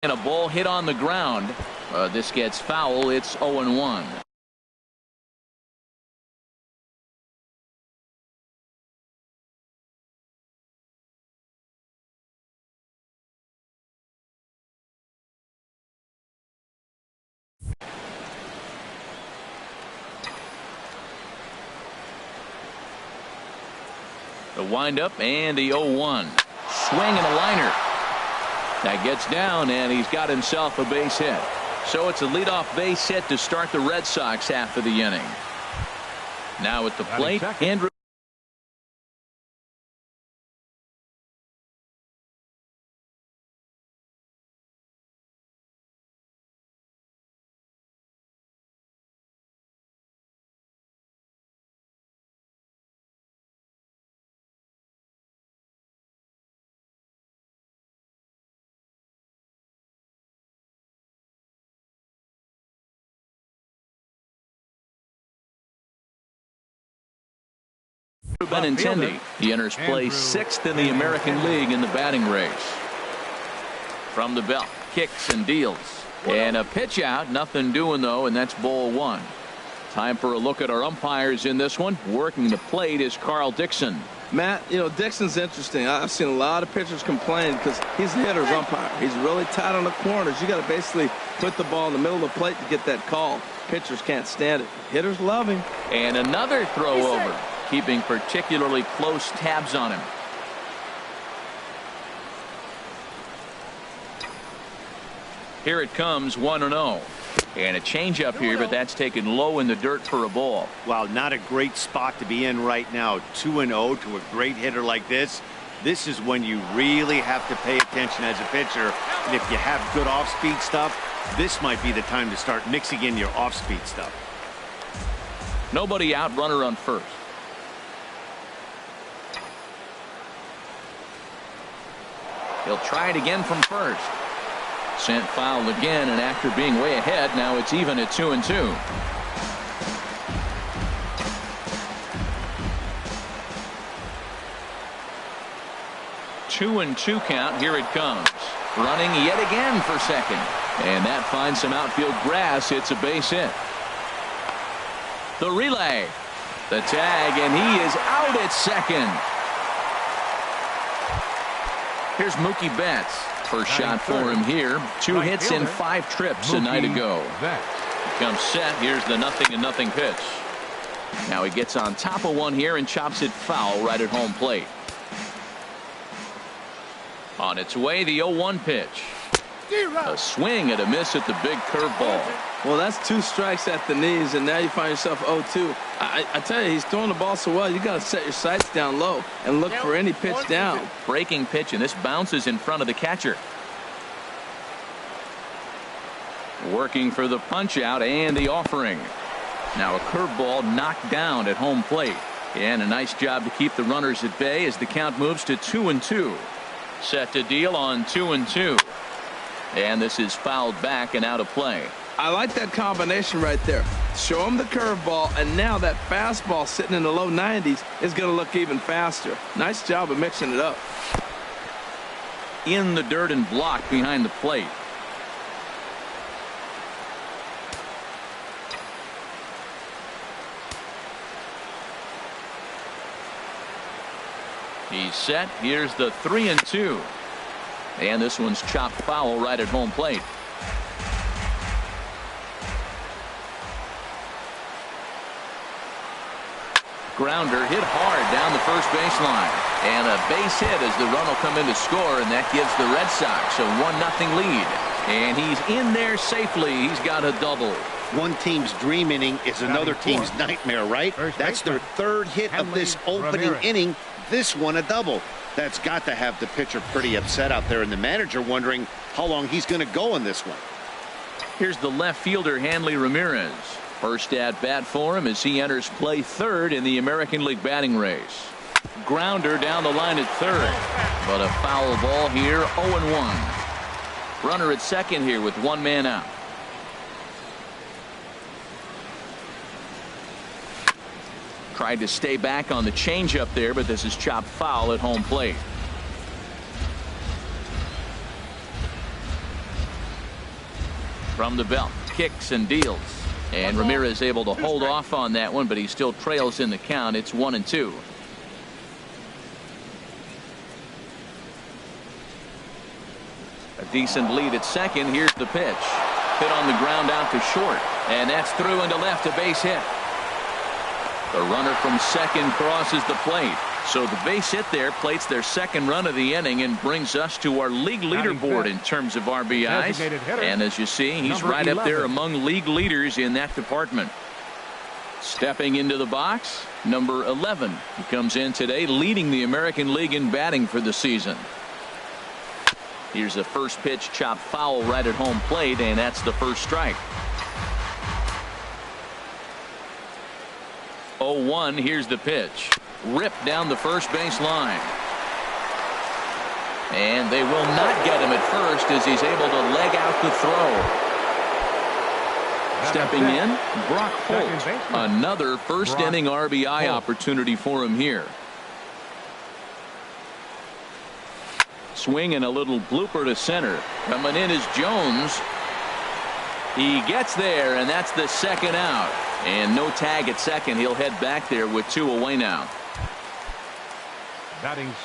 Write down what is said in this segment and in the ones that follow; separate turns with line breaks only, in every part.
And a ball hit on the ground. This gets foul. It's 0-1. The windup and the 0-1. Swing and a liner. That gets down, and he's got himself a base hit. So it's a leadoff base hit to start the Red Sox half of the inning. Now at the plate, Andrew. Benintendi. He enters play 6th in the American League in the batting race. From the belt, kicks and deals. And a pitch out. Nothing doing, though, and that's ball 1. Time for a look at our umpires in this one. Working the plate is Carl Dixon.
Matt, Dixon's interesting. I've seen a lot of pitchers complain because he's the hitter's umpire. He's really tight on the corners. You got to basically put the ball in the middle of the plate to get that call. Pitchers can't stand it. Hitters love him.
And another throw over. Keeping particularly close tabs on him. Here it comes, 1-0. And a changeup here, but that's taken low in the dirt for a ball.
Wow, not a great spot to be in right now. 2-0 to a great hitter like this. This is when you really have to pay attention as a pitcher. And if you have good off-speed stuff, this might be the time to start mixing in your off-speed stuff.
Nobody out, runner on first. He'll try it again from first. Sent foul again, and after being way ahead, now it's even at 2-2. 2-2 count. Here it comes. Running yet again for second. And that finds some outfield grass. It's a base hit. The relay. The tag, and he is out at second. Here's Mookie Betts. First shot for him here. 2 hits in 5 trips a night ago. He comes set. Here's the 0-0 pitch. Now he gets on top of one here and chops it foul right at home plate. On its way, the 0-1 pitch. A swing and a miss at the big curveball.
Well, that's 2 strikes at the knees, and now you find yourself 0-2. I tell you, he's throwing the ball so well, you got to set your sights down low and look for any pitch down.
Breaking pitch, and this bounces in front of the catcher. Working for the punch out and the offering. Now a curveball knocked down at home plate. And a nice job to keep the runners at bay as the count moves to 2-2. Set to deal on 2-2. And this is fouled back and out of play.
I like that combination right there. Show him the curveball, and now that fastball sitting in the low 90s is going to look even faster. Nice job of mixing it up.
In the dirt and blocked behind the plate. He's set. Here's the 3-2. And this one's chopped foul right at home plate. Grounder hit hard down the first baseline. And a base hit as the run will come in to score, and that gives the Red Sox a 1-0 lead. And he's in there safely. He's got a double.
One team's dream inning is another team's nightmare, right? That's their 3rd hit of this opening inning. This one a double. That's got to have the pitcher pretty upset out there, and the manager wondering how long he's going to go in this one.
Here's the left fielder, Hanley Ramirez. First at bat for him as he enters play 3rd in the American League batting race. Grounder down the line at 3rd. But a foul ball here, 0-1. Runner at second here with 1 man out. Tried to stay back on the changeup there, but this is chopped foul at home plate. from the belt, kicks and deals. And Ramirez able to hold off on that one, but he still trails in the count. It's 1-2. A decent lead at second. Here's the pitch. Hit on the ground out to short. And that's through into left, a base hit. The runner from second crosses the plate. So the base hit there plates their second run of the inning and brings us to our league leaderboard in terms of RBIs. And as you see, he's right up there among league leaders in that department. Stepping into the box, number 11. He comes in today leading the American League in batting for the season. Here's the first pitch, chopped foul right at home plate, and that's the first strike. 0-1. Here's the pitch. Ripped down the first base line. And they will not get him at first as he's able to leg out the throw. Stepping in, Brock Holt. Another first inning RBI opportunity for him here. Swing and a little blooper to center. Coming in is Jones. He gets there, and that's the second out. And no tag at second. He'll head back there with 2 away now.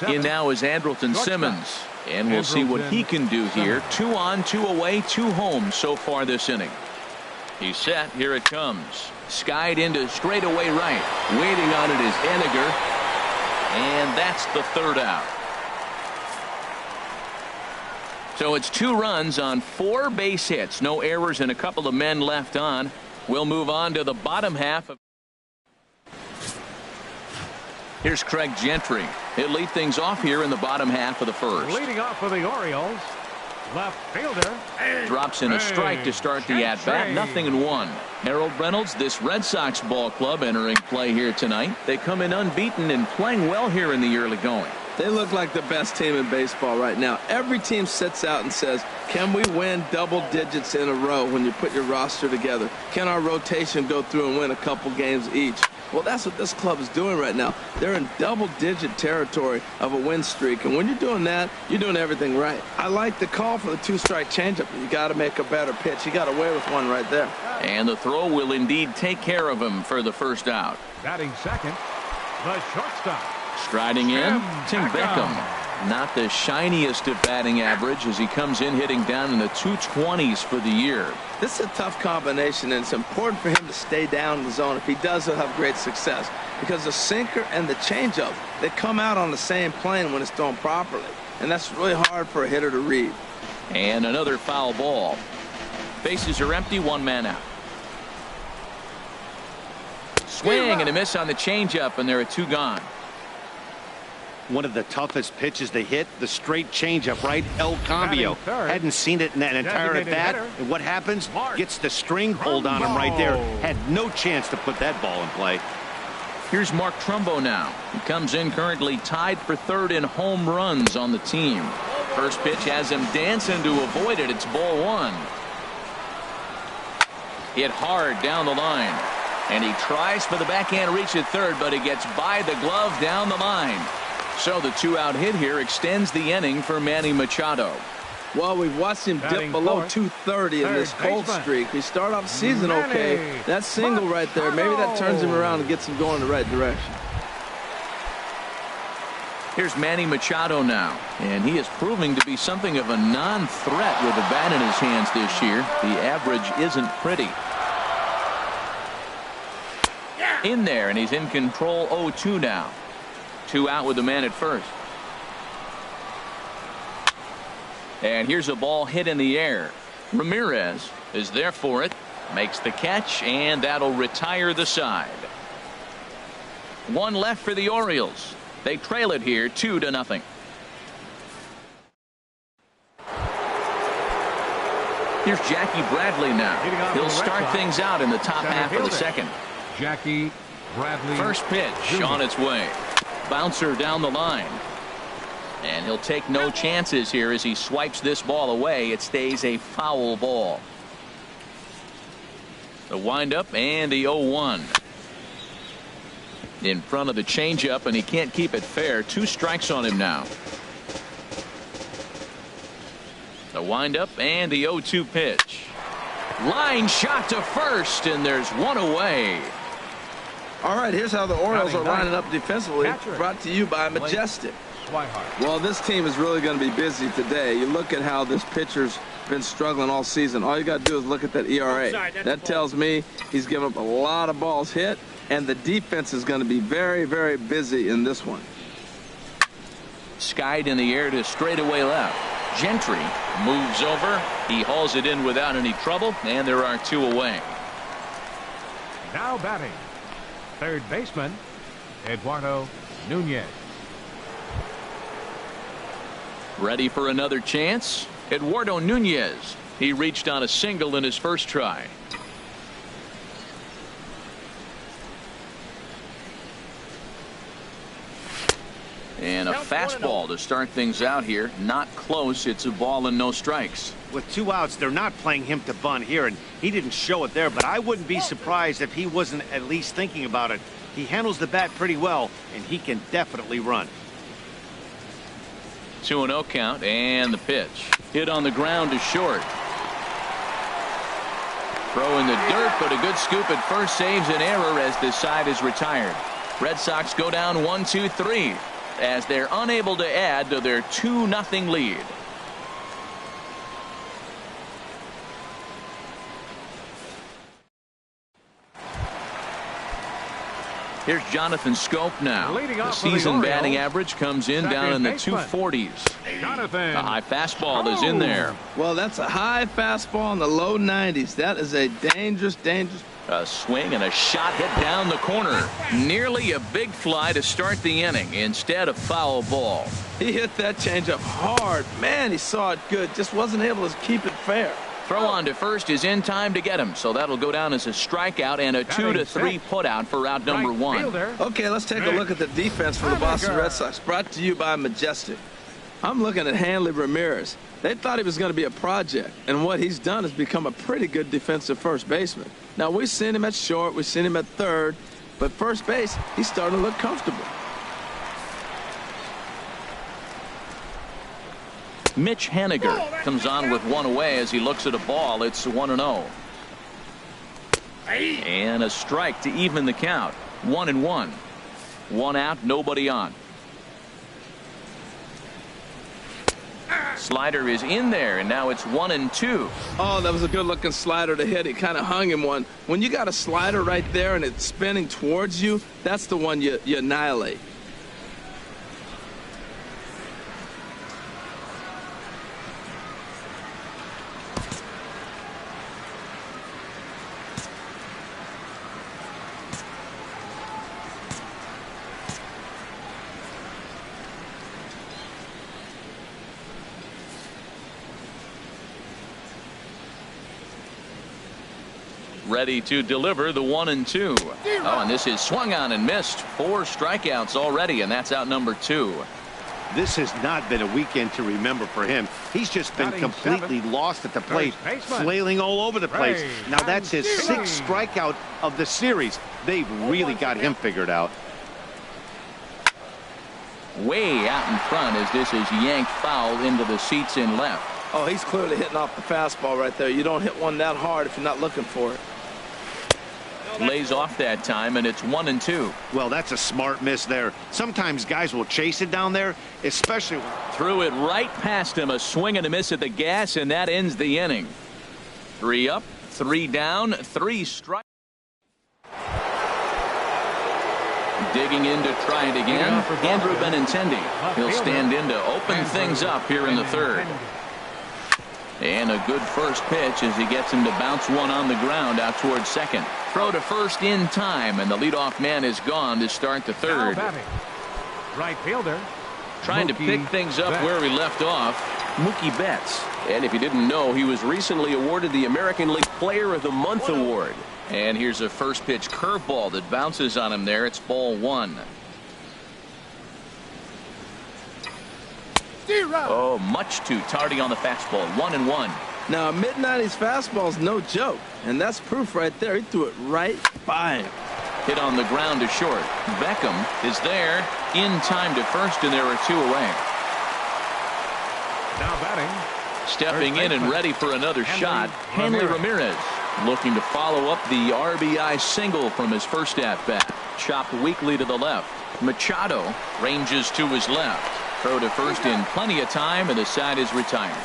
In now is Andrelton Simmons. And we'll see what he can do here. 2 on, 2 away, 2 home so far this inning. He's set. Here it comes. Skied into straightaway right. Waiting on it is Henniger. And that's the third out. So it's 2 runs on 4 base hits. No errors and a couple of men left on. We'll move on to the bottom half of. Here's Craig Gentry. He'll lead things off here in the bottom half of the first.
Leading off for the Orioles, left fielder.
Drops in a strike to start the at-bat. 0-1. Harold Reynolds, this Red Sox ball club entering play here tonight. They come in unbeaten and playing well here in the early going.
They look like the best team in baseball right now. Every team sits out and says, can we win double digits in a row when you put your roster together? Can our rotation go through and win a couple games each? Well, that's what this club is doing right now. They're in double-digit territory of a win streak. And when you're doing that, you're doing everything right. I like the call for the 2-strike changeup. You got to make a better pitch. He got away with one right there.
And the throw will indeed take care of him for the first out.
Batting second, the shortstop.
Striding in, Tim Beckham. Not the shiniest of batting average as he comes in hitting down in the 220s for the year.
This is a tough combination, and it's important for him to stay down in the zone. If he does, he'll have great success. Because the sinker and the changeup, they come out on the same plane when it's thrown properly. And that's really hard for a hitter to read.
And another foul ball. Bases are empty, 1 man out. Swing and a miss on the changeup, and there are 2 gone.
One of the toughest pitches to hit, the straight changeup, right? El Cambio. Hadn't seen it in that entire at bat. And what happens? Gets the string pulled on him right there. Had no chance to put that ball in play.
Here's Mark Trumbo now. He comes in currently tied for 3rd in home runs on the team. First pitch has him dancing to avoid it. It's ball 1. Hit hard down the line. And he tries for the backhand reach at third, but he gets by the glove down the line. So the 2-out hit here extends the inning for Manny Machado.
Well, we've watched him dip below 230 in this cold streak. We start off the season okay. That single right there, maybe that turns him around and gets him going in the right direction.
Here's Manny Machado now, and he is proving to be something of a non-threat with the bat in his hands this year. The average isn't pretty. In there, and he's in control. 0-2 now. 2 out with the man at first. And here's a ball hit in the air. Ramirez is there for it, makes the catch, and that'll retire the side. 1 left for the Orioles. They trail it here 2-0. Here's Jackie Bradley now. He'll start things out in the top half of the second.
Jackie Bradley.
First pitch on its way. Bouncer down the line. And he'll take no chances here as he swipes this ball away. It stays a foul ball. The windup and the 0-1. In front of the changeup, and he can't keep it fair. 2 strikes on him now. The windup and the 0-2 pitch. Line shot to first, and there's one away.
All right, here's how the Orioles are
Batting
lining up defensively.
Catcher.
Brought to you by Majestic.
Swihart.
Well, this team is really going to be busy today. You look at how this pitcher's been struggling all season. All you got to do is look at that ERA. That tells me he's given up a lot of balls hit, and the defense is going to be very, very busy in this one.
Skied in the air to straightaway left. Gentry moves over. He hauls it in without any trouble, and there are two away.
Now batting, third baseman, Eduardo Nunez.
Ready for another chance? Eduardo Nunez. He reached on a single in his first try. And a fastball to start things out here. Not close. It's a ball and no strikes.
With 2 outs, they're not playing him to bunt here, and he didn't show it there, but I wouldn't be surprised if he wasn't at least thinking about it. He handles the bat pretty well, and he can definitely run.
2-0 count, and the pitch. Hit on the ground to short. Throw in the dirt, but a good scoop at first saves an error as this side is retired. Red Sox go down 1-2-3 as they're unable to add to their 2-0 lead. Here's Jonathan Scope now. The season batting average comes in down in the 240s.
Jonathan.
A high fastball is in there.
Well, that's a high fastball in the low 90s. That is a dangerous.
A swing and a shot hit down the corner. Nearly a big fly to start the inning. Instead, a foul ball.
He hit that changeup hard. Man, he saw it good. Just wasn't able to keep it fair.
Throw on to first is in time to get him, so that'll go down as a strikeout and a 2-3 putout for out number one.
Okay, let's take a look at the defense for the Boston Red Sox. Brought to you by Majestic. I'm looking at Hanley Ramirez. They thought he was going to be a project, and what he's done is become a pretty good defensive first baseman. Now, we've seen him at short, we've seen him at third, but first base, he's starting to look comfortable.
Mitch Haniger comes on with one away as he looks at a ball. It's 1-0. And a strike to even the count. 1-1. One out, nobody on. Slider is in there, and now it's 1-2.
Oh, that was a good-looking slider to hit. It kind of hung him one. When you got a slider right there and it's spinning towards you, that's the one you annihilate.
Ready to deliver the 1-2. Oh, and this is swung on and missed. 4 strikeouts already, and that's out number 2.
This has not been a weekend to remember for him. He's just been completely lost at the plate, flailing all over the place. Now that's his 6th strikeout of the series. They've really got him figured out.
Way out in front as this is yanked foul into the seats in left.
Oh, he's clearly hitting off the fastball right there. You don't hit one that hard if you're not looking for it.
Lays off that time, and it's 1-2.
Well, that's a smart miss there. Sometimes guys will chase it down there, especially
threw it right past him. A swing and a miss at the gas, and that ends the inning. 3 up, 3 down, 3 strikes. Digging in to try it again, Andrew Benintendi. He'll stand in to open things up here in the 3rd. And a good first pitch as he gets him to bounce one on the ground out towards second. Throw to first in time, and the leadoff man is gone to start the 3rd.
Right fielder.
Trying to pick things up where we left off, Mookie Betts. And if you didn't know, he was recently awarded the American League Player of the Month award. And here's a first pitch curveball that bounces on him there. It's ball 1. Oh, much too tardy on the fastball. 1-1.
Now, a mid-90s fastball is no joke, and that's proof right there. He threw it right by him.
Hit on the ground to short. Beckham is there in time to first, and there are 2 away.
Now batting,
Stepping in and ready for another shot, Hanley Ramirez. Looking to follow up the RBI single from his first at-bat. Chopped weakly to the left. Machado ranges to his left. Throw to first in plenty of time, and the side is retired.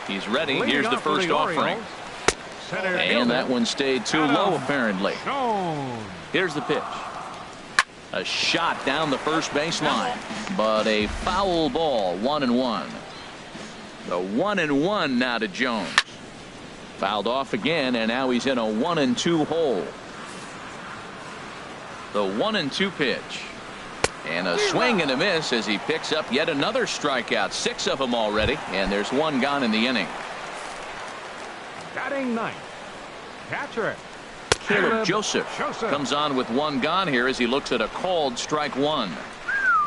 He's ready. Here's the first offering. And that one stayed too low, apparently. Here's the pitch. A shot down the first baseline, but a foul ball. 1-1. The 1-1 now to Jones. Fouled off again, and now he's in a 1-2 hole. The 1-2 pitch. And a swing and a miss as he picks up yet another strikeout. 6 of them already, and there's 1 gone in the inning.
Batting ninth, catcher
Caleb Joseph comes on with 1 gone here as he looks at a called strike 1.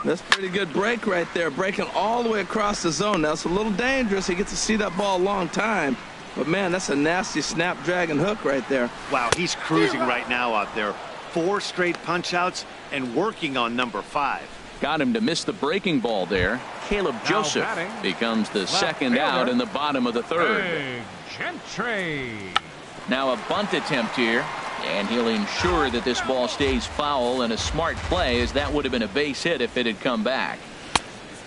That's a pretty good break right there, breaking all the way across the zone. Now it's a little dangerous. He gets to see that ball a long time, but man, that's a nasty snapdragon hook right there.
Wow, he's cruising right now out there. 4 straight punch outs and working on number 5.
Got him to miss the breaking ball there. Caleb Joseph becomes the second out in the bottom of the third.
Gentry.
Now a bunt attempt here, and he'll ensure that this ball stays foul, and a smart play, as that would have been a base hit if it had come back.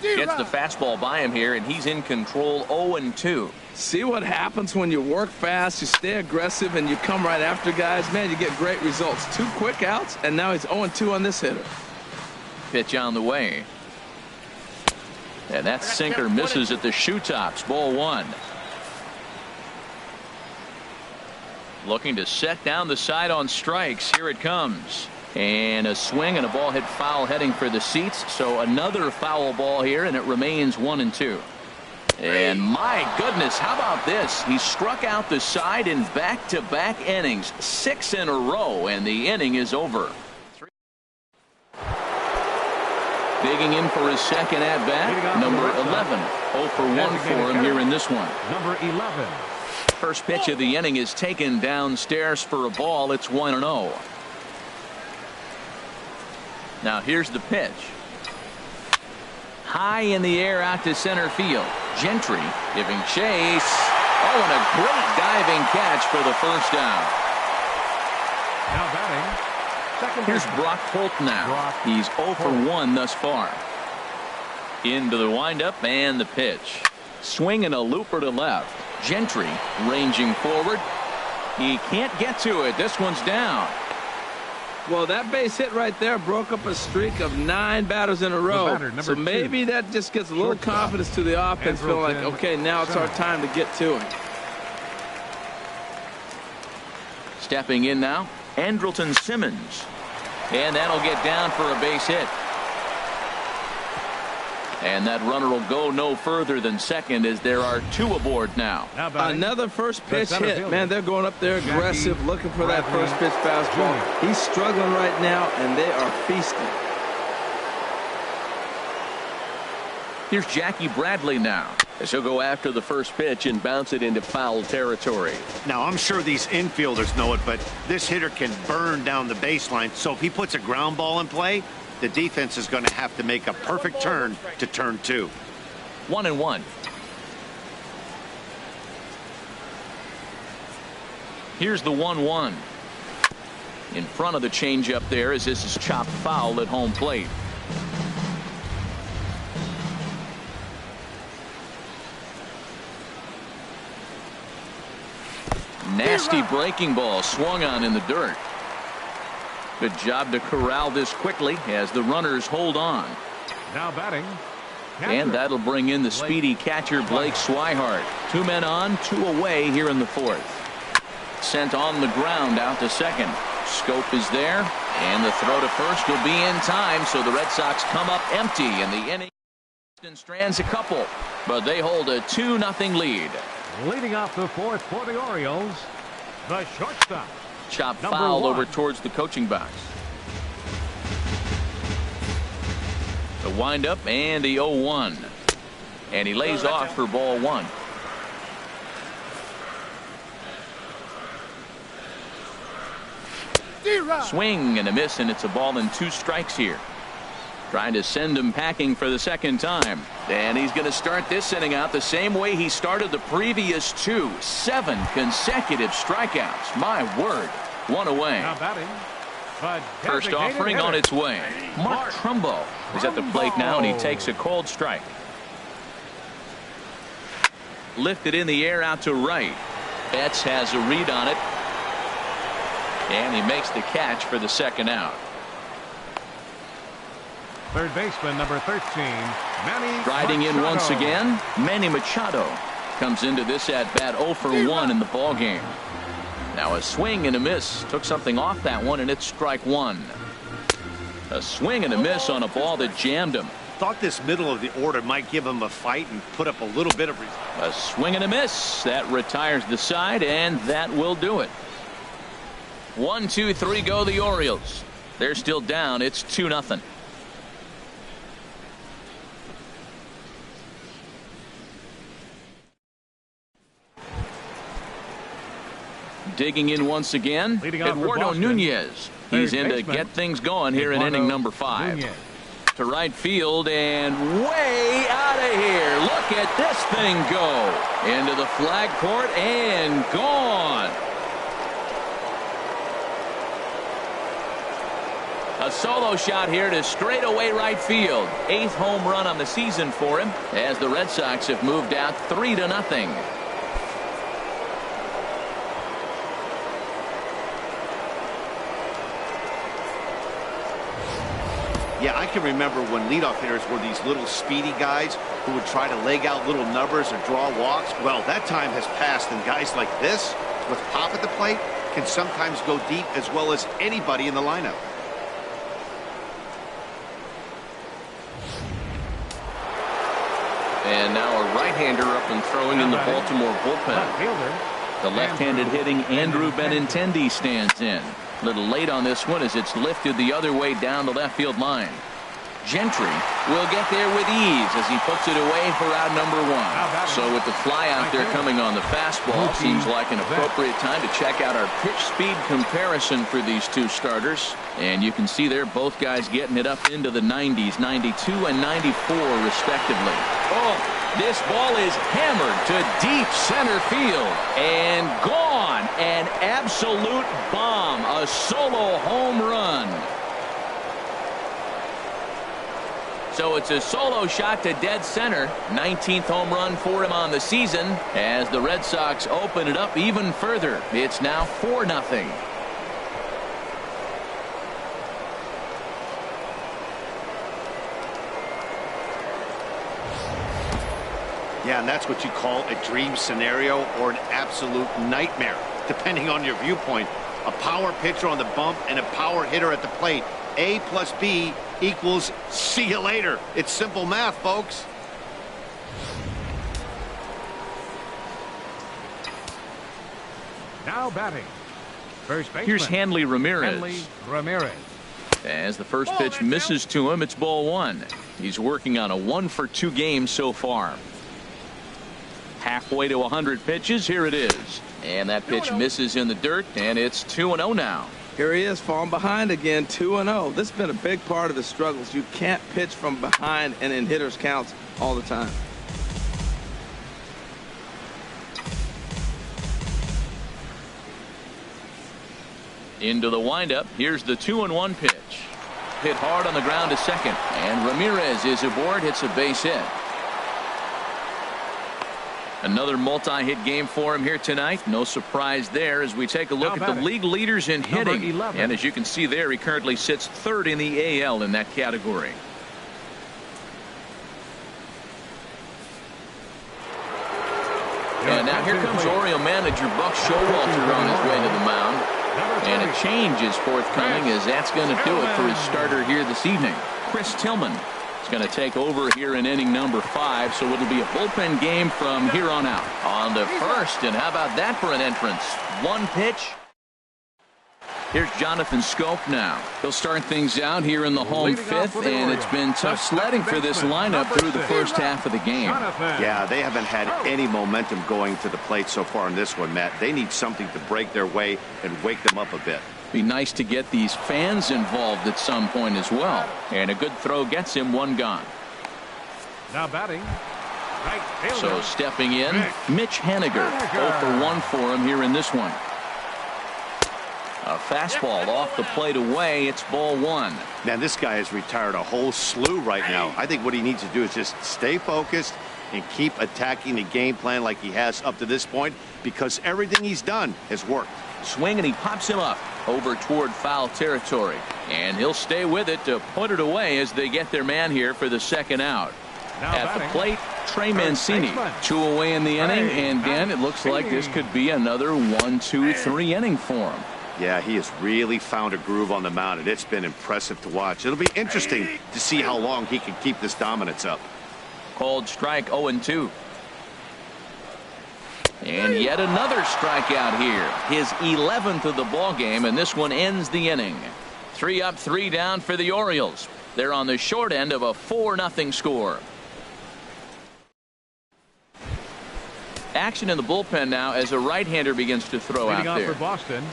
Gets the fastball by him here, and he's in control. 0-2.
See what happens when you work fast, you stay aggressive, and you come right after guys. Man, you get great results. 2 quick outs, and now he's 0-2 on this hitter.
Pitch on the way. And that sinker misses at the shoe tops. Ball 1. Looking to set down the side on strikes. Here it comes. And a swing and a ball hit foul heading for the seats. So another foul ball here, and it remains 1-2. And my goodness, how about this? He struck out the side in back-to-back innings. 6 in a row, and the inning is over. Digging in for his second at-bat, number 11. 0 for 1 for him here in this one.
Number 11.
First pitch of the inning is taken downstairs for a ball. It's 1-0. Now here's the pitch. High in the air out to center field. Gentry giving chase. Oh, and a great diving catch for the first down.
Now batting.
Here's Brock Holt now. He's 0 for 1 thus far. Into the windup and the pitch. Swing and a looper to left. Gentry ranging forward. He can't get to it. This one's down.
Well, that base hit right there broke up a streak of 9 batters in a row. So maybe that just gets a little confidence to the offense, feeling like, okay, now it's our time to get to it.
Stepping in now, Andrelton Simmons. And that'll get down for a base hit. And that runner will go no further than second, as there are 2 aboard now.
Another first pitch hit. Man, they're going up there aggressive, looking for that first pitch fastball. He's struggling right now, and they are feasting.
Here's Jackie Bradley now, as he'll go after the first pitch and bounce it into foul territory.
Now, I'm sure these infielders know it, but this hitter can burn down the baseline. So if he puts a ground ball in play, the defense is going to have to make a perfect turn to turn 2.
1-1. Here's the 1-1. In front of the changeup there, as this is chopped foul at home plate. Nasty breaking ball swung on in the dirt. Good job to corral this quickly as the runners hold on.
Now batting.
And that'll bring in the speedy catcher Blake Swihart. 2 men on, 2 away here in the 4th. Sent on the ground out to second. Scope is there, and the throw to first will be in time, so the Red Sox come up empty in the inning. Strands a couple, but they hold a 2-0 lead.
Leading off the 4th for the Orioles, the shortstop.
Chop foul over towards the coaching box. The windup and the 0-1. And he lays off for ball 1. Swing and a miss, and it's a ball and 2 strikes here. Trying to send him packing for the second time. And he's going to start this inning out the same way he started the previous two. 7 consecutive strikeouts. My word. One away.
Now batting, the
First
designated
offering
hitter,
on its way. Mark Trumbo is at the plate now, and he takes a cold strike. Lifted in the air out to right. Betts has a read on it. And he makes the catch for the second out.
Third baseman, number 13, Manny
Riding in
Machado.
once again, Manny Machado comes into this at bat 0 for 1 in the ball game. Now a swing and a miss. Took something off that one, and it's strike 1. A swing and a miss on a ball that jammed him.
Thought this middle of the order might give him a fight and put up a little bit of.
A swing and a miss. That retires the side, and that will do it. 1, 2, 3 go the Orioles. They're still down. It's 2-0. Digging in once again,
Leading off for
Eduardo
Boston,
Nunez. He's
third
in to
baseman,
get things going here in
Eduardo
inning number 5.
Nunez.
To right field and way out of here. Look at this thing go. Into the flag court and gone. A solo shot here to straightaway right field. 8th home run on the season for him as the Red Sox have moved out 3-0.
Yeah, I can remember when leadoff hitters were these little speedy guys who would try to leg out little numbers or draw walks. Well, that time has passed, and guys like this, with pop at the plate, can sometimes go deep as well as anybody in the lineup.
And now a right-hander up and throwing in the Baltimore bullpen.
Left fielder,
The left-handed hitting Andrew Benintendi stands in. A little late on this one as it's lifted the other way down the left field line. Gentry will get there with ease as he puts it away for out number 1. So with the fly out there coming on the fastball, seems like an appropriate time to check out our pitch speed comparison for these two starters. And you can see there both guys getting it up into the 90s, 92 and 94 respectively. Oh, this ball is hammered to deep center field and gone. An absolute bomb, a solo home run. So it's a solo shot to dead center. 19th home run for him on the season as the Red Sox open it up even further. It's now 4-0.
Yeah, and that's what you call a dream scenario or an absolute nightmare, depending on your viewpoint. A power pitcher on the bump and a power hitter at the plate. A plus B equals see you later. It's simple math, folks.
now batting, first baseman.
Here's Hanley Ramirez.
Hanley Ramirez.
As the first pitch misses to him, it's ball 1. He's working on a 1-for-2 game so far. Halfway to 100 pitches. Here it is. And that pitch misses in the dirt, and it's 2-0 now.
Here he is, falling behind again, 2-0. This has been a big part of his struggles. You can't pitch from behind and in hitters' counts all the time.
Into the windup. Here's the 2-1 pitch. Hit hard on the ground to second. And Ramirez is aboard, hits a base hit. Another multi-hit game for him here tonight. No surprise there as we take a look at the league leaders in hitting.
11.
And as you can see there, he currently sits 3rd in the AL in that category. And now here comes Oriole manager Buck Showalter on his way to the mound. And a change is forthcoming as that's going to do it for his starter here this evening. Chris Tillman is going to take over here in inning number 5, so it'll be a bullpen game from here on out. On to first, and how about that for an entrance? 1 pitch. Here's Jonathan Scope now. He'll start things out here in the home 5th, and it's been tough sledding for this lineup through the first half of the game.
Yeah, they haven't had any momentum going to the plate so far in this one, Matt. They need something to break their way and wake them up a bit.
Be nice to get these fans involved at some point as well. And a good throw gets him one gone.
Now batting. Right fielder.
So stepping in, Mitch Haniger. 0 for 1 for him here in this one. A fastball off the plate away. It's ball 1.
Now this guy has retired a whole slew right now. I think what he needs to do is just stay focused and keep attacking the game plan like he has up to this point, because everything he's done has worked.
Swing, and he pops him up over toward foul territory. And he'll stay with it to put it away as they get their man here for the second out.
Now
At the
batting,
plate, Trey Mancini. 2 away in the inning, and Dan, it looks like this could be another 1, 2, 3 inning for him.
Yeah, he has really found a groove on the mound, and it's been impressive to watch. It'll be interesting to see how long he can keep this dominance up.
Called strike 0-2. And yet another strikeout here. His 11th of the ball game, and this one ends the inning. 3 up, 3 down for the Orioles. They're on the short end of a 4-0 score. Action in the bullpen now as a right-hander begins to throw
leading
out
off
there.
for Boston,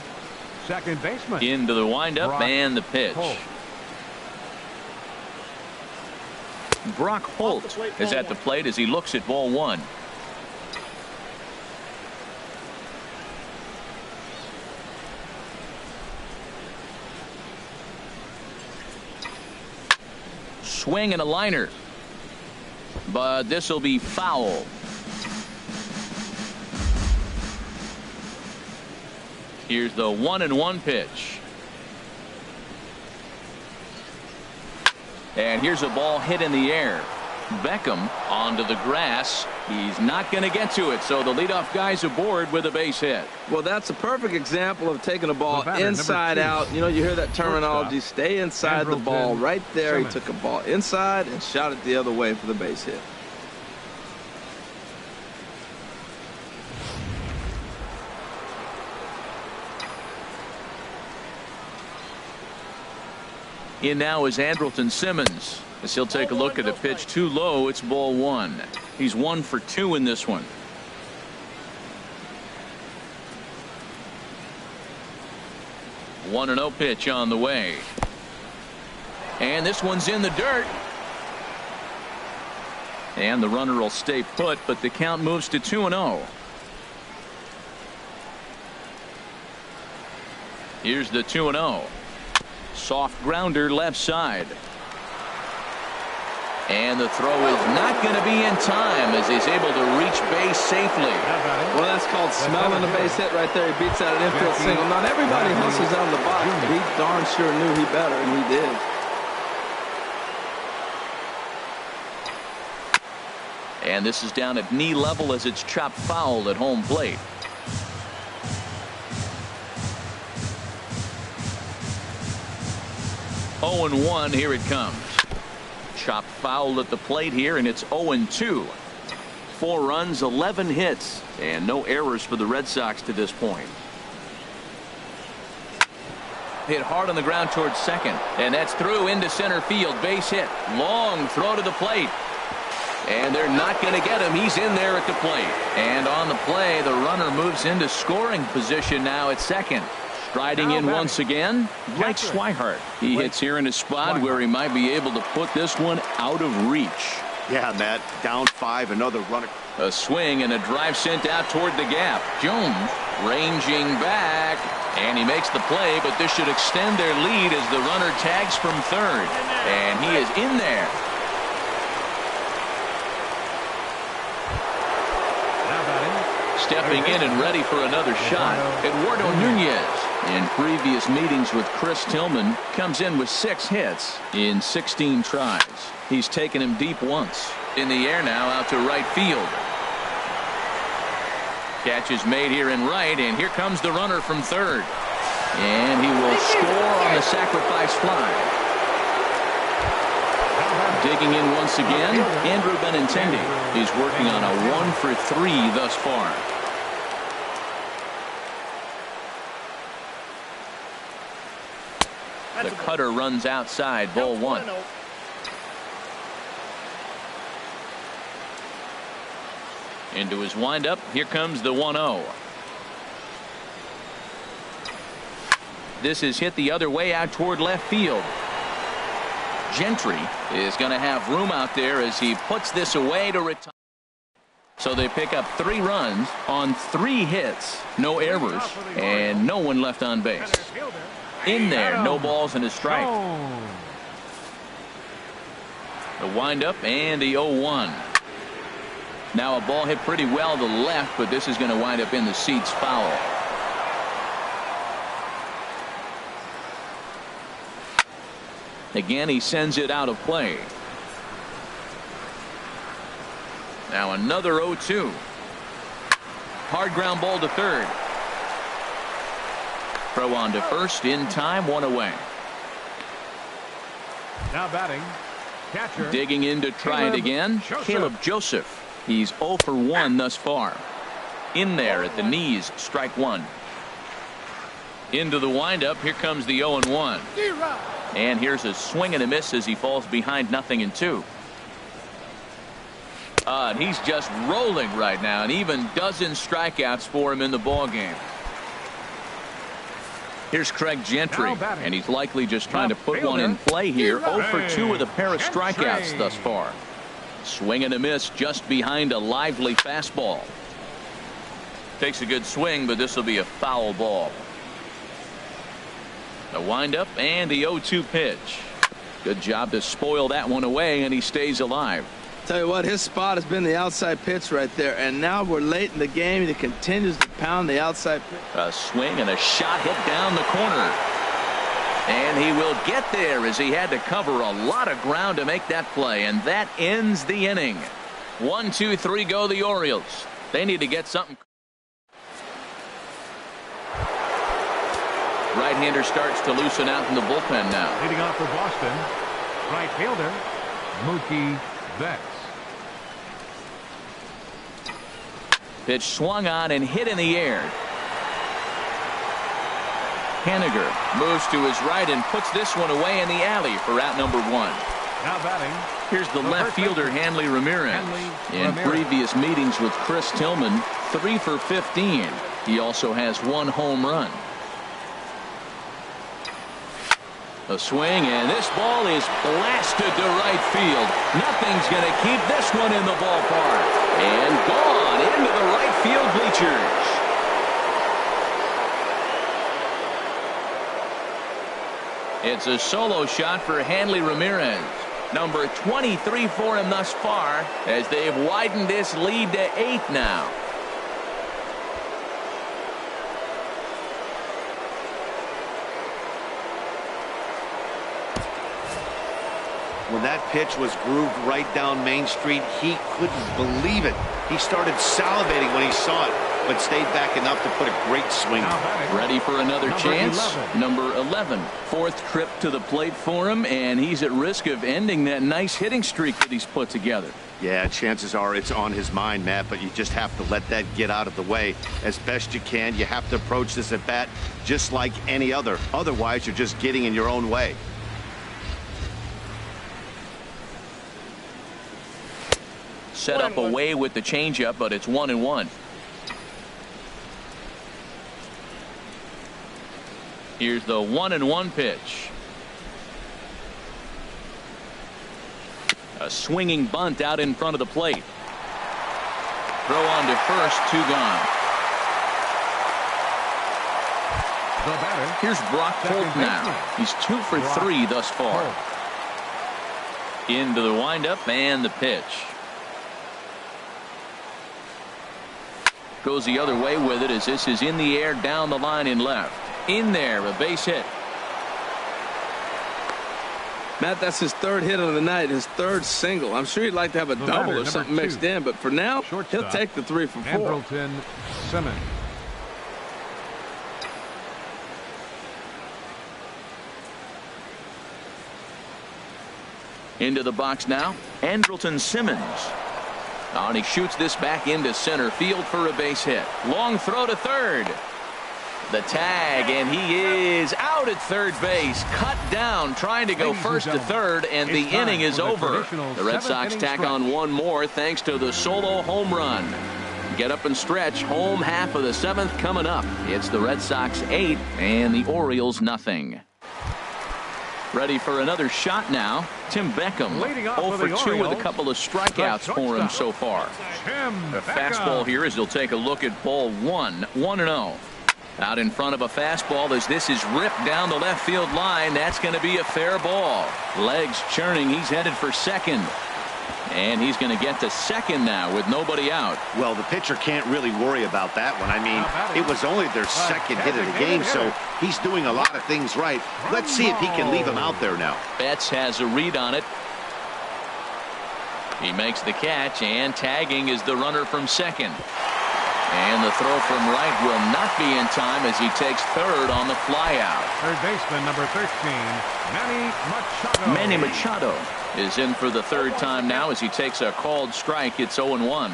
second baseman.
Into the windup
Brock
and the pitch.
Holt.
Brock Holt is at the plate as he looks at ball 1. Swing and a liner, but this will be foul. Here's the 1-1 pitch. And here's a ball hit in the air. Beckham onto the grass. He's not going to get to it, so the leadoff guy's aboard with a base hit.
Well, that's a perfect example of taking a ball
batter,
inside out. You know, you hear that terminology, stay inside the ball. Right there, he took a ball inside and shot it the other way for the base hit.
In now is Andrelton Simmons as he'll take a look at a pitch too low. It's ball 1. He's 1 for 2 in this one. One 1-0 pitch on the way. And this one's in the dirt. And the runner will stay put, but the count moves to 2-0. Here's the 2-0. Soft grounder left side. And the throw is not going to be in time as he's able to reach base safely.
Well, that's called smelling a base hit right there. He beats out an infield single. Not everybody hustles on the box, but he darn sure knew he better, and he did.
And this is down at knee level as it's chopped foul at home plate. Oh and 1, here it comes. Chopped foul at the plate here, and it's 0-2. 4 runs, 11 hits, and no errors for the Red Sox to this point. Hit hard on the ground towards second, and that's through into center field. Base hit. Long throw to the plate. And they're not going to get him. He's in there at the plate. And on the play, the runner moves into scoring position now at second. Striding in once again, Blake Swihart. He hits here in a spot where he might be able to put this one out of reach.
Yeah, Matt, down 5, another runner.
A swing and a drive sent out toward the gap. Jones ranging back, and he makes the play, but this should extend their lead as the runner tags from third. And he is in there. Stepping in and ready for another shot, Eduardo Nunez. In previous meetings with Chris Tillman, comes in with 6 hits in 16 tries. He's taken him deep once. In the air now out to right field. Catch is made here in right, and here comes the runner from third. And he will score on the sacrifice fly. Digging in once again, Andrew Benintendi. He's working on a 1 for 3 thus far. The cutter runs outside, ball 1. Into his windup, here comes the 1-0. This is hit the other way out toward left field. Gentry is going to have room out there as he puts this away to retire. So they pick up 3 runs on 3 hits, no errors, and no one left on base. In there, no balls and a strike. The windup and the 0-1. Now a ball hit pretty well to the left, but this is going to wind up in the seats foul. Again, he sends it out of play. Now another 0-2. Hard ground ball to third. Throw on to first in time, 1 away.
Now batting, catcher.
Digging in to try it again, Caleb Joseph. He's 0 for 1 thus far. In there at the knees, strike 1. Into the windup, here comes the 0-1. And here's a swing and a miss as he falls behind 0-2. And he's just rolling right now, and even dozen strikeouts for him in the ball game. Here's Craig Gentry, and he's likely just trying to put one in play here. 0 for 2 with a pair of strikeouts thus far. Swing and a miss just behind a lively fastball. Takes a good swing, but this will be a foul ball. The windup and the 0-2 pitch. Good job to spoil that one away, and he stays alive.
Tell you what, his spot has been the outside pitch right there, and now we're late in the game, and he continues to pound the outside pitch.
A swing and a shot hit down the corner. And he will get there as he had to cover a lot of ground to make that play, and that ends the inning. 1, 2, 3 go the Orioles. They need to get something. Right-hander starts to loosen out in the bullpen now.
Leading off for Boston, right fielder Mookie Betts.
Pitch swung on and hit in the air. Henniger moves to his right and puts this one away in the alley for out number 1.
Now batting.
Here's the left fielder, Hanley Ramirez. In previous meetings with Chris Tillman, 3 for 15. He also has 1 home run. A swing, and this ball is blasted to right field. Nothing's going to keep this one in the ballpark. And gone into the right field bleachers. It's a solo shot for Hanley Ramirez. Number 23 for him thus far, as they've widened this lead to 8 now.
When that pitch was grooved right down Main Street, he couldn't believe it. He started salivating when he saw it, but stayed back enough to put a great swing.
Ready for another chance. Number 11. 4th trip to the plate for him, and he's at risk of ending that nice hitting streak that he's put together.
Yeah, chances are it's on his mind, Matt, but you just have to let that get out of the way as best you can. You have to approach this at bat just like any other. Otherwise, you're just getting in your own way.
Set up away with the changeup, but it's 1-1. Here's the 1-1 pitch. A swinging bunt out in front of the plate. Throw on to first, 2 gone.
The batter.
Here's Brock Holt now. He's 2 for 3 thus far. Into the windup and the pitch. Goes the other way with it as this is in the air down the line in left. In there, a base hit.
Matt, that's his 3rd hit of the night, his 3rd single. I'm sure he'd like to have a double or something mixed in, but for now, he'll take the 3 for 4.
Andrelton Simmons.
Into the box now, Andrelton Simmons. Oh, and he shoots this back into center field for a base hit. Long throw to third. The tag, and he is out at third base. Cut down, trying to go first to third, and the inning is over. The Red Sox tack on 1 more thanks to the solo home run. Get up and stretch. Home half of the 7th coming up. It's the Red Sox 8 and the Orioles nothing. Ready for another shot now. Tim Beckham 0 for 2 with a couple of strikeouts for him so far. A fastball here as he'll take a look at ball 1. 1-0. Out in front of a fastball as this is ripped down the left field line. That's going to be a fair ball. Legs churning. He's headed for second. And he's going to get to second now with nobody out.
Well, the pitcher can't really worry about that one. I mean, it was only their second hit of the game, so he's doing a lot of things right. Let's see if he can leave him out there now.
Betts has a read on it. He makes the catch, and tagging is the runner from second. And the throw from right will not be in time as he takes third on the flyout.
Third baseman number 13, Manny Machado.
Manny Machado is in for the third time now as he takes a called strike. It's 0-1.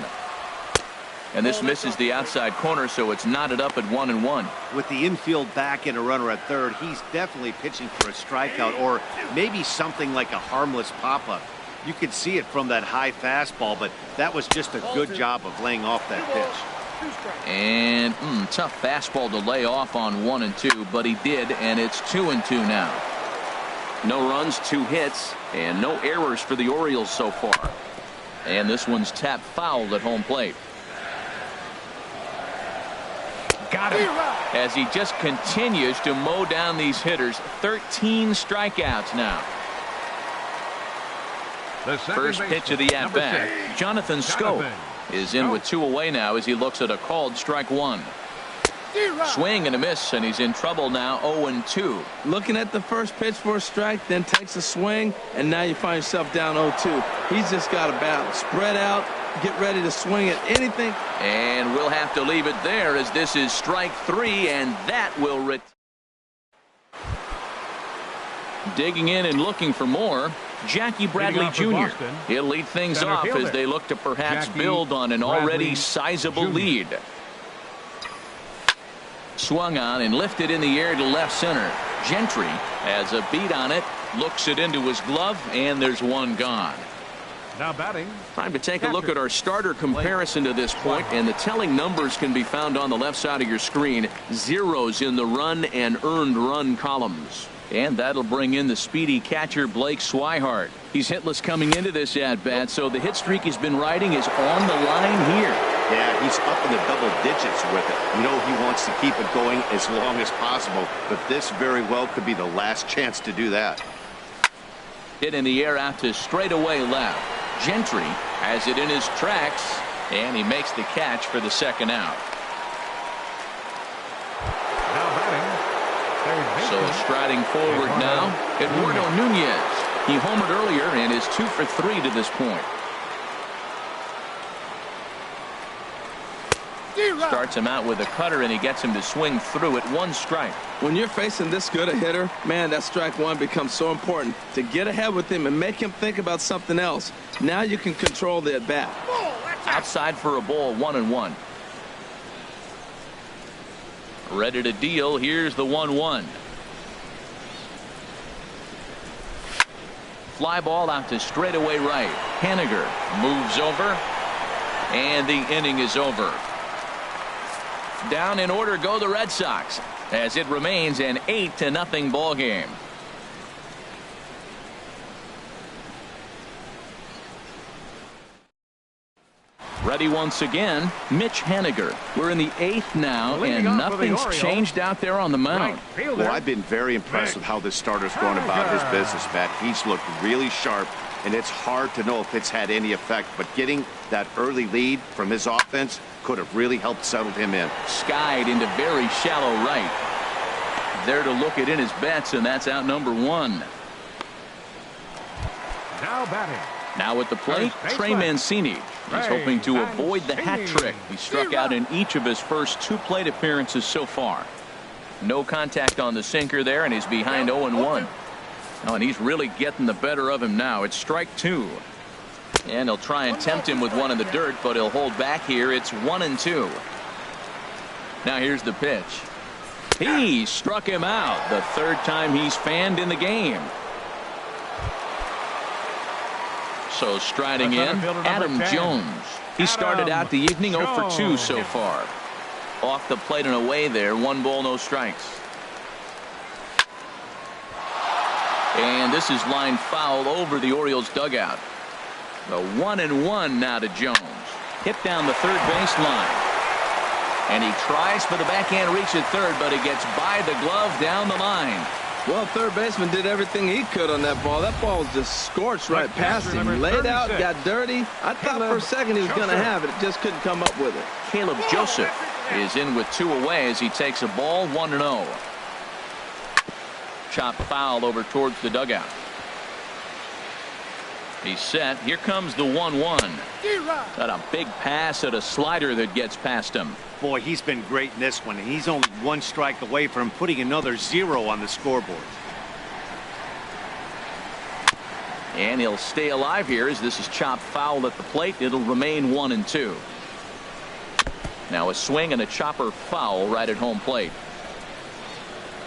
And this misses the outside corner, so it's knotted up at 1-1.
With the infield back and a runner at third, he's definitely pitching for a strikeout or maybe something like a harmless pop-up. You could see it from that high fastball, but that was just a good job of laying off that pitch.
And tough fastball to lay off on 1 and 2, but he did, and it's 2 and 2 now. No runs, 2 hits, and no errors for the Orioles so far. And this one's tapped foul at home plate. Got him. As he just continues to mow down these hitters. 13 strikeouts now. First pitch of the at-bat. Jonathan Schoop is in with 2 away now as he looks at a called strike 1. Swing and a miss, and he's in trouble now. 0-2.
Looking at the first pitch for a strike, then takes a swing, and now you find yourself down 0-2. He's just got to battle. Spread out, get ready to swing at anything.
And we'll have to leave it there as this is strike 3, and that will digging in and looking for more. Jackie Bradley Jr. He'll lead things off as they look to perhaps build on an already sizable lead. Swung on and lifted in the air to left center. Gentry has a beat on it, looks it into his glove, and there's one gone.
Now batting.
Time to take a look at our starter comparison to this point, and the telling numbers can be found on the left side of your screen. Zeros in the run and earned run columns. And that'll bring in the speedy catcher Blake Swihart. He's hitless coming into this at-bat, so the hit streak he's been riding is on the line here.
Yeah, he's up in the double digits with it. You know he wants to keep it going as long as possible, but this very well could be the last chance to do that.
Hit in the air out to straightaway left. Gentry has it in his tracks, and he makes the catch for the second out. So striding forward now, Eduardo Nunez. He homered earlier and is 2 for 3 to this point. Starts him out with a cutter, and he gets him to swing through it. 1 strike.
When you're facing this good a hitter, man, that strike 1 becomes so important to get ahead with him and make him think about something else. Now you can control the at-bat.
Outside for a ball, 1-1. Ready to deal. Here's the 1-1. Fly ball out to straightaway right. Haniger moves over, and the inning is over. Down in order go the Red Sox as it remains an 8-0 ball game. Ready once again, Mitch Haniger. We're in the 8th now, and nothing's changed out there on the mound.
Well, I've been very impressed with how this starter's going about his business, Matt. He's looked really sharp, and it's hard to know if it's had any effect, but getting that early lead from his offense could have really helped settle him in.
Skied into very shallow right. There to look it in his bets, and that's out number 1.
Now batting.
Now at the plate, Trey Mancini. He's hoping to avoid the hat trick. He struck out in each of his first 2 plate appearances so far. No contact on the sinker there, and he's behind 0-1. Oh, and he's really getting the better of him now. It's strike 2. And he'll try and tempt him with one in the dirt, but he'll hold back here. It's 1-2. Now here's the pitch. He struck him out. The 3rd time he's fanned in the game. So striding in, Adam Jones. He started out the evening 0 for 2 so far. Off the plate and away there. 1 ball, no strikes. And this is line foul over the Orioles dugout. The 1-1 now to Jones. Hit down the third baseline. And he tries for the backhand reach at third, but he gets by the glove down the line.
Well, third baseman did everything he could on that ball. That ball was just scorched right past him. Laid out, got dirty. I thought for a second he was going to have it. Just couldn't come up with it.
Caleb Joseph is in with 2 away as he takes a ball 1-0. Chop foul over towards the dugout. He's set. Here comes the 1-1. Got a big pass at a slider that gets past him.
Boy, he's been great in this one. He's only 1 strike away from putting another 0 on the scoreboard.
And he'll stay alive here as this is chopped foul at the plate. It'll remain 1-2. Now a swing and a chopper foul right at home plate.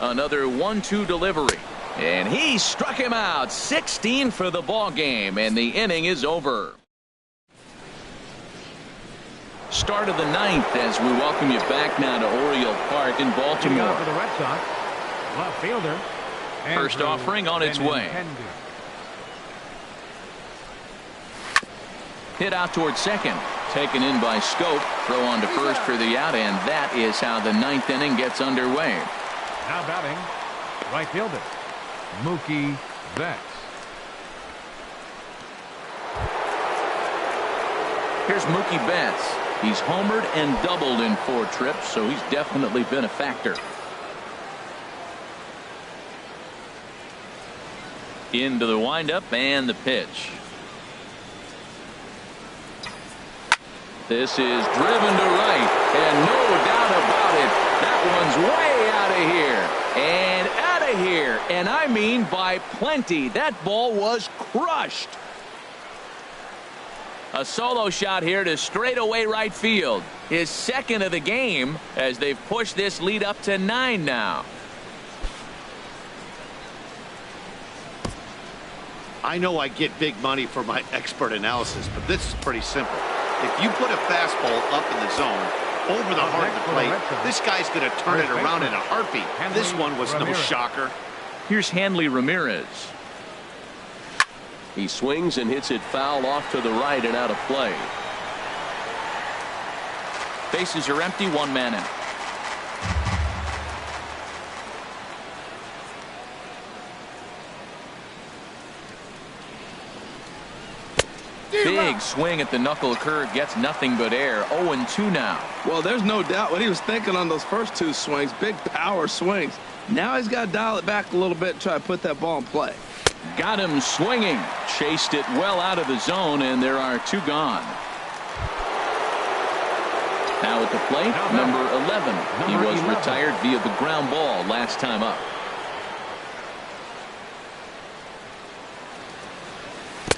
Another 1-2 delivery. And he struck him out. 16 for the ball game, and the inning is over. Start of the 9th as we welcome you back now to Oriole Park in Baltimore.
For the Red Sox, left fielder.
First offering on its way. Hit out towards second. Taken in by Scope. Throw on to first for the out, and that is how the 9th inning gets underway.
Now batting, right fielder, Mookie Betts.
Here's Mookie Betts. He's homered and doubled in 4 trips, so he's definitely been a factor. Into the windup and the pitch. This is driven to right, and no doubt about it, that one's way out of here. And out of here, and I mean by plenty. That ball was crushed. A solo shot here to straightaway right field. His second of the game as they've pushed this lead up to 9 now.
I know I get big money for my expert analysis, but this is pretty simple. If you put a fastball up in the zone, over the heart of the plate, this guy's going to turn it around in a heartbeat. This one was no shocker.
Here's Hanley Ramirez. He swings and hits it foul off to the right and out of play. Bases are empty, 1 man out. Big swing at the knuckle curve, gets nothing but air. 0-2 now.
Well, there's no doubt what he was thinking on those first 2 swings. Big power swings. Now he's got to dial it back a little bit and try to put that ball in play.
Got him swinging. Chased it well out of the zone, and there are 2 gone. Now at the plate, number 11. He was retired via the ground ball last time up.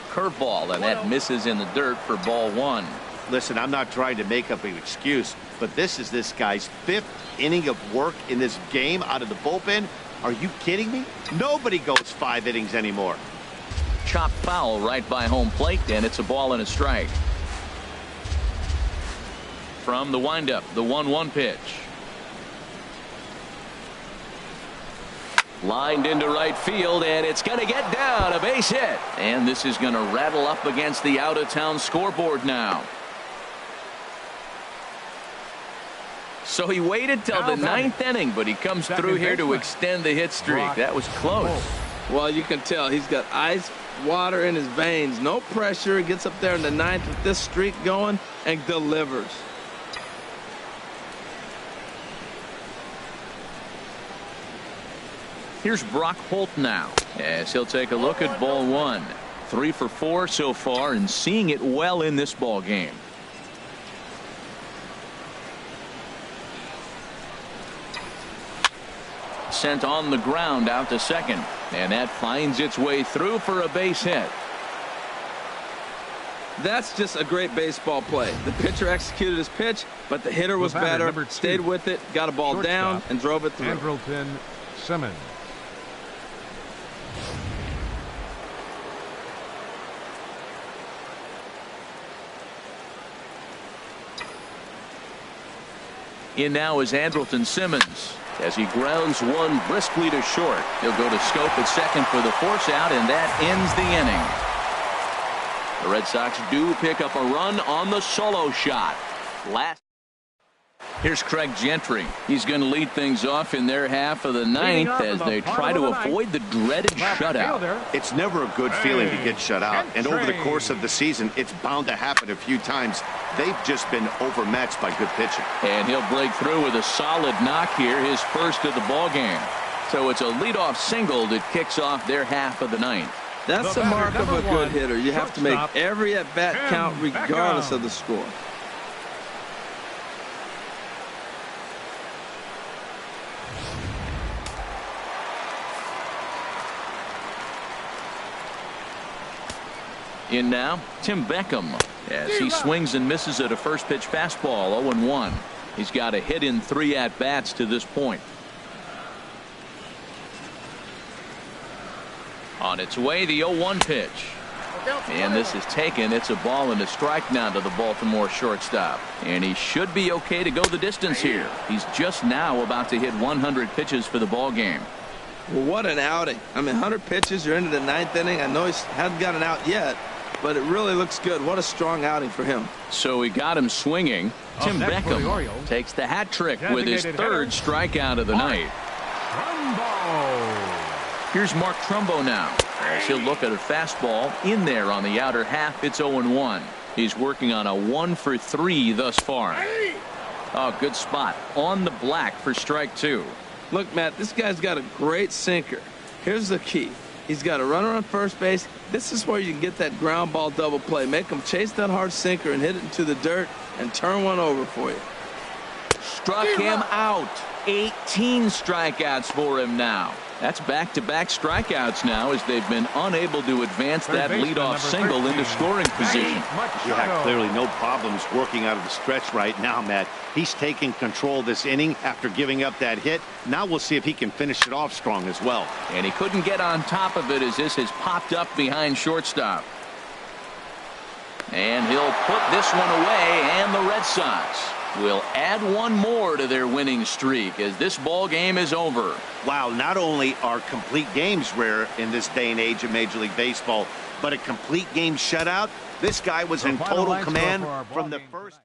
Curveball, and that misses in the dirt for ball 1.
Listen, I'm not trying to make up an excuse, but this is this guy's 5th inning of work in this game out of the bullpen. Are you kidding me? Nobody goes 5 innings anymore.
Chop foul right by home plate, and it's a ball and a strike. From the windup, the 1-1 pitch. Lined into right field, and it's going to get down, a base hit. And this is going to rattle up against the out-of-town scoreboard now. So he waited till the 9th inning, but he comes through here to extend the hit streak. That was close.
Well, you can tell he's got ice water in his veins. No pressure. He gets up there in the 9th with this streak going and delivers.
Here's Brock Holt now as he'll take a look at ball 1. 3 for 4 so far and seeing it well in this ball game. Sent on the ground out to second, and that finds its way through for a base hit.
That's just a great baseball play. The pitcher executed his pitch, but the hitter was better, stayed with it, got a ball down, and drove it through.
Andrelton Simmons.
In now is Andrelton Simmons as he grounds one briskly to short. He'll go to scope at second for the force out, and that ends the inning. The Red Sox do pick up a run on the solo shot. Here's Craig Gentry. He's going to lead things off in their half of the ninth as they try to avoid the dreaded shutout.
It's never a good feeling to get shut out, and over the course of the season, it's bound to happen a few times. They've just been overmatched by good pitching.
And he'll break through with a solid knock here, his first of the ball game. So it's a leadoff single that kicks off their half of the ninth.
That's the mark of a good hitter. You have to make every at-bat count regardless of the score.
In now, Tim Beckham as he swings and misses at a first pitch fastball, 0-1. He's got a hit in 3 at-bats to this point. On its way, the 0-1 pitch. And this is taken. It's a ball and a strike now to the Baltimore shortstop. And he should be okay to go the distance here. He's just now about to hit 100 pitches for the ball game.
Well, what an outing. I mean, 100 pitches, you're into the 9th inning. I know he hasn't got an out yet, but it really looks good. What a strong outing for him.
So he got him swinging. Tim Beckham takes the hat trick with his 3rd strikeout of the night. Here's Mark Trumbo now as he'll look at a fastball in there on the outer half. It's 0-1. He's working on a 1 for 3 thus far. Oh, good spot on the black for strike 2.
Look, Matt, this guy's got a great sinker. Here's the key. He's got a runner on first base. This is where you can get that ground ball double play. Make him chase that hard sinker and hit it into the dirt and turn one over for you.
Struck him out. 18 strikeouts for him now. That's back-to-back strikeouts now as they've been unable to advance that leadoff single into scoring position.
Yeah, clearly no problems working out of the stretch right now, Matt. He's taking control of this inning after giving up that hit. Now we'll see if he can finish it off strong as well.
And he couldn't get on top of it as this has popped up behind shortstop. And he'll put this one away, and the Red Sox will add one more to their winning streak as this ball game is over.
Wow, not only are complete games rare in this day and age of Major League Baseball, but a complete game shutout. This guy was in total command from the first.